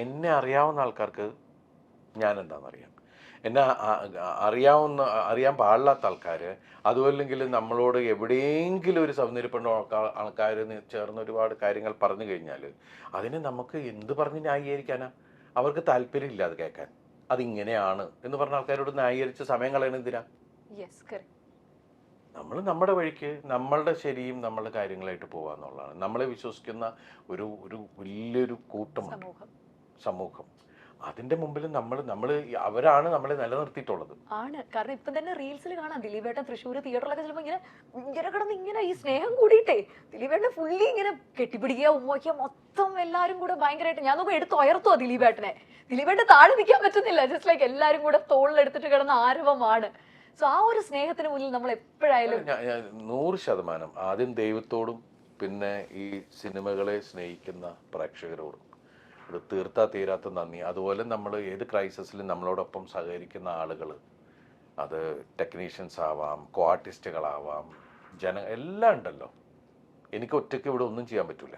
എന്നെ അറിയാവുന്ന ആൾക്കാർക്ക് ഞാൻ എന്താണെന്നറിയാം. എന്നെ അറിയാൻ പാടില്ലാത്ത ആൾക്കാർ, അതുമല്ലെങ്കിൽ നമ്മളോട് എവിടെയെങ്കിലും ഒരു സൗന്ദര്യപ്പെടുന്ന ആൾക്കാർ ചേർന്ന് ഒരുപാട് കാര്യങ്ങൾ പറഞ്ഞു കഴിഞ്ഞാൽ അതിന് നമുക്ക് എന്ത് പറഞ്ഞ് ന്യായീകരിക്കാനാ? അവർക്ക് താല്പര്യമില്ല അത് കേൾക്കാൻ. അതിങ്ങനെയാണ് എന്ന് പറഞ്ഞ ആൾക്കാരോട് ന്യായീകരിച്ച് സമയം കളയണ എന്തിനാ? നമ്മൾ നമ്മുടെ വഴിക്ക് നമ്മളുടെ ശരിയും നമ്മളുടെ കാര്യങ്ങളായിട്ട് പോകാന്നുള്ളതാണ്. നമ്മളെ വിശ്വസിക്കുന്ന ഒരു ഒരു വലിയൊരു കൂട്ടമുണ്ട്, സമൂഹം. അതിന്റെ മുമ്പിൽ അവരാണ് നമ്മളെ നിലനിർത്തിയിട്ടുള്ളത്. ആണ്. കാരണം ഇപ്പം തന്നെ റീൽസിൽ കാണാം ദിലീപേട്ടൻ തൃശ്ശൂർ തിയേറ്ററിലൊക്കെ ചിലപ്പോൾ ഇങ്ങനെ കിടന്ന് ഇങ്ങനെ ഈ സ്നേഹം കൂടിയിട്ടേ ദിലീപേട്ടനെ ഫുള്ളി ഇങ്ങനെ കെട്ടിപ്പിടിക്കുക, ഉമ്മയ്ക്കുക, മൊത്തം എല്ലാരും കൂടെ ഭയങ്കരമായിട്ട്. ഞാൻ നോക്കുമ്പോൾ എടുത്ത് ഉയർത്തുവാ ദിലീപേട്ടനെ. ദിലീപേട്ടൻ താഴെ നിൽക്കാൻ പറ്റുന്നില്ല. ജസ്റ്റ് ലൈക്ക് എല്ലാരും കൂടെ തോളിലെടുത്തിട്ട് കിടന്ന ആരവമാണ്. സോ ആ ഒരു സ്നേഹത്തിന് മുന്നിൽ നമ്മൾ എപ്പോഴായാലും 100% ആദ്യം ദൈവത്തോടും പിന്നെ ഈ സിനിമകളെ സ്നേഹിക്കുന്ന പ്രേക്ഷകരോടും ഇത് തീർത്താ തീരാത്ത നന്ദി. അതുപോലെ നമ്മൾ ഏത് ക്രൈസിസിലും നമ്മളോടൊപ്പം സഹകരിക്കുന്ന ആളുകൾ, അത് ടെക്നീഷ്യൻസ് ആവാം, കോ ആർട്ടിസ്റ്റുകളാവാം, എല്ലാം ഉണ്ടല്ലോ. എനിക്ക് ഒറ്റയ്ക്ക് ഇവിടെ ഒന്നും ചെയ്യാൻ പറ്റില്ല.